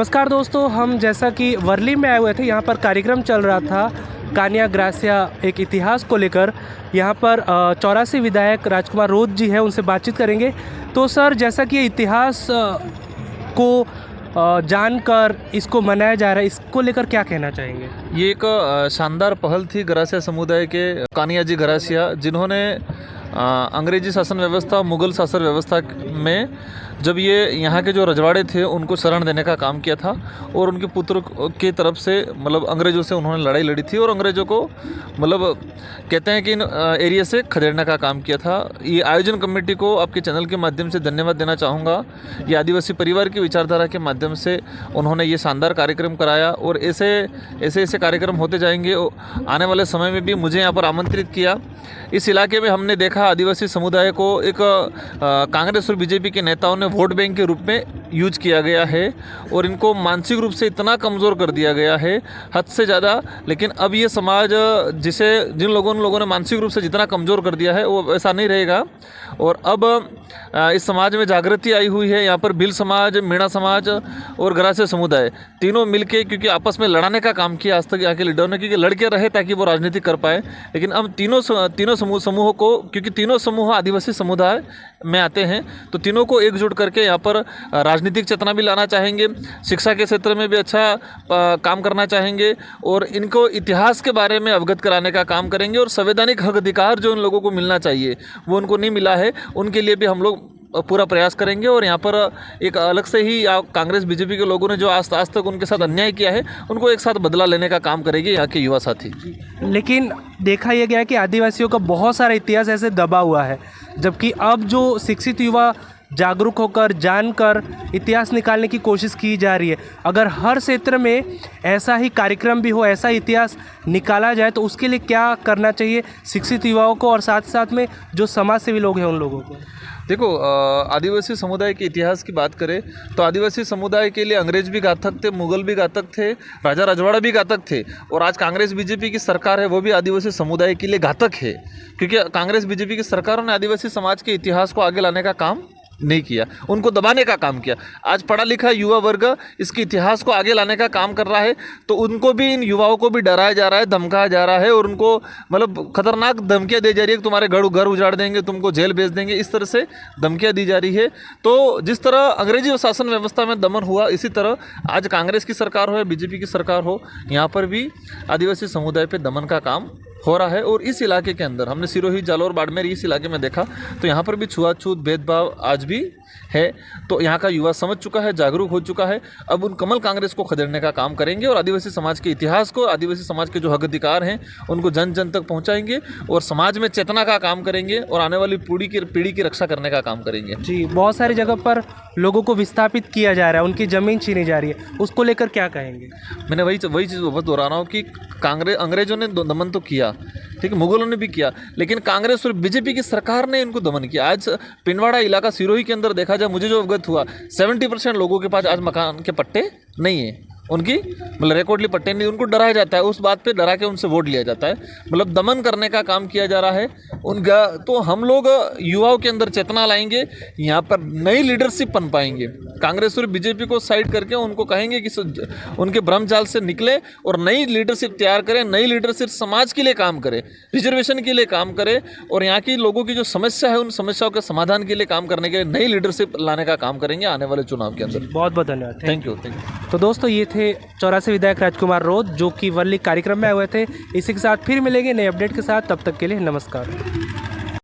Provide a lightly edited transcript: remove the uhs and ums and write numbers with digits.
नमस्कार दोस्तों, हम जैसा कि वर्ली में आए हुए थे, यहाँ पर कार्यक्रम चल रहा था कान्या ग्रासिया एक इतिहास को लेकर। यहाँ पर 84 विधायक राजकुमार रोध जी हैं, उनसे बातचीत करेंगे। तो सर, जैसा कि ये इतिहास को जानकर इसको मनाया जा रहा है, इसको लेकर क्या कहना चाहेंगे? ये एक शानदार पहल थी ग्रासिया समुदाय के कान्या जी ग्रासिया, जिन्होंने अंग्रेजी शासन व्यवस्था, मुग़ल शासन व्यवस्था में जब ये यहाँ के जो रजवाड़े थे उनको शरण देने का काम किया था और उनके पुत्र की तरफ से मतलब अंग्रेज़ों से उन्होंने लड़ाई लड़ी थी और अंग्रेज़ों को मतलब कहते हैं कि इन एरिया से खदेड़ने का काम किया था। ये आयोजन कमेटी को आपके चैनल के माध्यम से धन्यवाद देना चाहूँगा। ये आदिवासी परिवार की विचारधारा के माध्यम से उन्होंने ये शानदार कार्यक्रम कराया और ऐसे कार्यक्रम होते जाएंगे। आने वाले समय में भी मुझे यहाँ पर आमंत्रित किया। इस इलाके में हमने देखा आदिवासी समुदाय को एक कांग्रेस और बीजेपी के नेताओं ने वोट बैंक के रूप में यूज किया गया है और इनको मानसिक रूप से इतना कमज़ोर कर दिया गया है हद से ज़्यादा। लेकिन अब ये समाज जिन लोगों ने मानसिक रूप से जितना कमज़ोर कर दिया है वो ऐसा नहीं रहेगा। और अब इस समाज में जागृति आई हुई है। यहाँ पर भील समाज, मीणा समाज और ग्रासिया समुदाय तीनों मिलके, क्योंकि आपस में लड़ाने का काम किया आज तक यहाँ के लीडरों ने, क्योंकि लड़के रहे ताकि वो राजनीति कर पाए। लेकिन अब तीनों समूहों को, क्योंकि तीनों समूह आदिवासी समुदाय में आते हैं, तो तीनों को एकजुट करके यहाँ पर राजनीतिक चेतना भी लाना चाहेंगे, शिक्षा के क्षेत्र में भी अच्छा काम करना चाहेंगे और इनको इतिहास के बारे में अवगत कराने का काम करेंगे। और संवैधानिक हक अधिकार जो इन लोगों को मिलना चाहिए वो उनको नहीं मिला है, उनके लिए भी हम लोग पूरा प्रयास करेंगे। और यहाँ पर एक अलग से ही कांग्रेस बीजेपी के लोगों ने जो आज तक उनके साथ अन्याय किया है, उनको एक साथ बदला लेने का काम करेंगे यहाँ के युवा साथी। लेकिन देखा यह गया है कि आदिवासियों का बहुत सारा इतिहास ऐसे दबा हुआ है, जबकि अब जो शिक्षित युवा जागरूक होकर, जानकर इतिहास निकालने की कोशिश की जा रही है। अगर हर क्षेत्र में ऐसा ही कार्यक्रम भी हो, ऐसा इतिहास निकाला जाए, तो उसके लिए क्या करना चाहिए शिक्षित युवाओं को और साथ साथ में जो समाज सेवी लोग हैं उन लोगों को? देखो, आदिवासी समुदाय के इतिहास की बात करें तो आदिवासी समुदाय के लिए अंग्रेज भी घातक थे, मुग़ल भी घातक थे, राजा रजवाड़ा भी घातक थे। और आज कांग्रेस बीजेपी की सरकार है वो भी आदिवासी समुदाय के लिए घातक है, क्योंकि कांग्रेस बीजेपी की सरकारों ने आदिवासी समाज के इतिहास को आगे लाने का काम नहीं किया, उनको दबाने का काम किया। आज पढ़ा लिखा युवा वर्ग इसके इतिहास को आगे लाने का काम कर रहा है, तो उनको भी, इन युवाओं को भी डराया जा रहा है, धमकाया जा रहा है और उनको मतलब खतरनाक धमकियां दी जा रही है कि तुम्हारे घर उजाड़ देंगे, तुमको जेल भेज देंगे, इस तरह से धमकियां दी जा रही है। तो जिस तरह अंग्रेजी शासन व्यवस्था में दमन हुआ, इसी तरह आज कांग्रेस की सरकार हो या बीजेपी की सरकार हो, यहाँ पर भी आदिवासी समुदाय पर दमन का काम हो रहा है। और इस इलाके के अंदर हमने सिरोही, जालौर, बाड़मेर इस इलाके में देखा तो यहाँ पर भी छुआछूत भेदभाव आज भी है। तो यहाँ का युवा समझ चुका है, जागरूक हो चुका है। अब उन कमल कांग्रेस को खदेड़ने का काम करेंगे और आदिवासी समाज के इतिहास को, आदिवासी समाज के जो हक अधिकार हैं उनको जन जन तक पहुँचाएंगे और समाज में चेतना का काम करेंगे और आने वाली पीढ़ी की रक्षा करने का काम करेंगे। जी, बहुत सारी जगह पर लोगों को विस्थापित किया जा रहा है, उनकी ज़मीन छीनी जा रही है, उसको लेकर क्या कहेंगे? मैंने वही चीज़ दोहरा रहा हूँ कि अंग्रेजों ने दमन तो किया, ठीक है, मुगलों ने भी किया, लेकिन कांग्रेस और बीजेपी की सरकार ने इनको दमन किया। आज पिंडवाड़ा इलाका सिरोही के अंदर देखा जाए, मुझे जो अवगत हुआ 70% लोगों के पास आज मकान के पट्टे नहीं है, उनकी मतलब रिकॉर्डली पट्टे नहीं, उनको डराया जाता है, उस बात पे डरा के उनसे वोट लिया जाता है, मतलब दमन करने का काम किया जा रहा है उनका। तो हम लोग युवाओं के अंदर चेतना लाएंगे, यहाँ पर नई लीडरशिप बन पाएंगे। कांग्रेस और बीजेपी को साइड करके उनको कहेंगे कि उनके भ्रमजाल से निकले और नई लीडरशिप तैयार करें, नई लीडरशिप समाज के लिए काम करे, रिजर्वेशन के लिए काम करे और यहाँ की लोगों की जो समस्या है उन समस्याओं के समाधान के लिए काम करने के लिए नई लीडरशिप लाने का काम करेंगे आने वाले चुनाव के अंदर। बहुत बहुत धन्यवाद। Thank you. तो दोस्तों, ये थे 84 विधायक राजकुमार रोध, जो कि वर्ली कार्यक्रम में आए हुए थे। इसी के साथ फिर मिलेंगे नए अपडेट के साथ, तब तक के लिए नमस्कार।